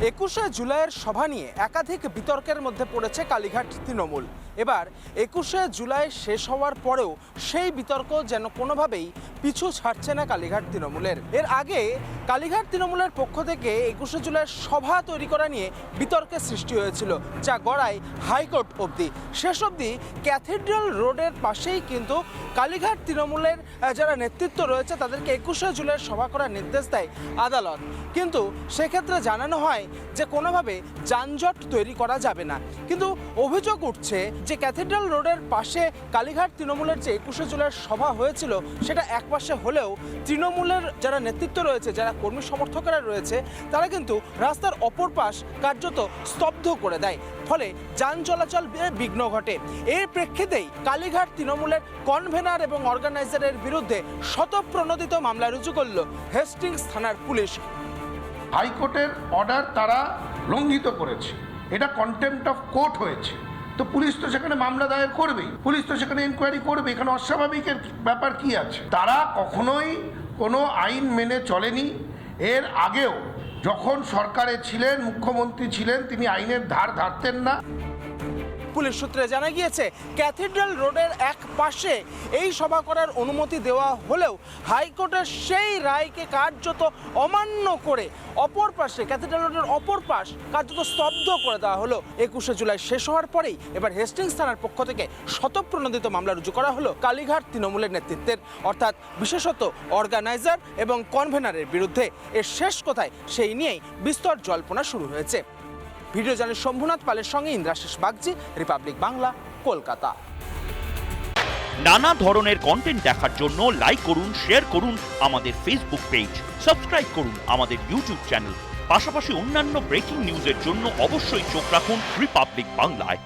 21শে জুলাইয়ের সভা নিয়ে একাধিক বিতর্কের মধ্যে পড়েছে কালীঘাট তৃণমূল। এবার 21শে জুলাই শেষ হওয়ার পরেও সেই বিতর্ক যেন কোনোভাবেই পিছু ছাড়ছে না কালীঘাট তৃণমূলের। এর আগে কালীঘাট তৃণমূলের পক্ষ থেকে 21শে জুলাইয়ের সভা তৈরি করা নিয়ে বিতর্কের সৃষ্টি হয়েছিল, যা গড়ায় হাইকোর্ট অবধি। শেষ অবধি ক্যাথিড্রাল রোডের পাশেই কিন্তু কালীঘাট তৃণমূলের যারা নেতৃত্ব রয়েছে তাদেরকে 21শে জুলাইয়ের সভা করার নির্দেশ দেয় আদালত। কিন্তু সেক্ষেত্রে জানানো হয় যে কোনোভাবে যানজট তৈরি করা যাবে না। কিন্তু অভিযোগ উঠছে যে ক্যাথিড্রাল রোডের পাশে কালীঘাট তৃণমূলের যে 21শে জুলাইয়ের সভা হয়েছিল সেটা একপাশে হলেও তৃণমূলের যারা নেতৃত্ব রয়েছে, যারা কর্মী সমর্থকেরা রয়েছে, তারা কিন্তু রাস্তার অপর পাশ কার্যত স্তব্ধ করে দেয়, ফলে যান চলাচল বিঘ্ন ঘটে। এর প্রেক্ষিতেই কালীঘাট তৃণমূলের কনভেনার এবং অর্গানাইজারের বিরুদ্ধে শতপ্রণোদিত মামলা রুজু করল হেস্টিংস থানার পুলিশ। হাইকোর্টের অর্ডার তারা লঙ্ঘিত করেছে, এটা কন্টেম্পট অফ কোর্ট হয়েছে, তো পুলিশ তো সেখানে মামলা দায়ের করবেই, পুলিশ তো সেখানে ইনকোয়ারি করবে। এখানে অস্বাভাবিকের ব্যাপার কি আছে? তারা কখনোই কোনো আইন মেনে চলেনি। এর আগেও যখন সরকারে ছিলেন, মুখ্যমন্ত্রী ছিলেন, তিনি আইনের ধার ধারতেন না। পুলিশ সূত্রে জানা গিয়েছে ক্যাথিড্রাল রোডের এক পাশে এই সভা করার অনুমতি দেওয়া হলেও হাইকোর্টের সেই রায়কে কার্যত অমান্য করে অপর পাশে ক্যাথিড্রাল রোডের অপর পাশ কার্যত স্তব্ধ করে দেওয়া হলো। 21শে জুলাই শেষ হওয়ার পরেই এবার হেস্টিংস থানার পক্ষ থেকে শতপ্রণোদিত মামলা রুজু করা হলো কালীঘাট তৃণমূলের নেতৃত্বের, অর্থাৎ বিশেষত অর্গানাইজার এবং কনভেনারের বিরুদ্ধে। এর শেষ কোথায় সেই নিয়েই বিস্তর জল্পনা শুরু হয়েছে। ভিডিও জার্নালিস্ট শম্ভুনাথ পালের সঙ্গে ইন্দ্রাশিস বাগচি, রিপাবলিক বাংলা, কলকাতা। নানা ধরনের কন্টেন্ট দেখার জন্য লাইক করুন, শেয়ার করুন আমাদের ফেসবুক পেজ, সাবস্ক্রাইব করুন আমাদের ইউটিউব চ্যানেল। পাশাপাশি অন্যান্য ব্রেকিং নিউজের জন্য অবশ্যই চোখ রাখুন রিপাবলিক বাংলায়।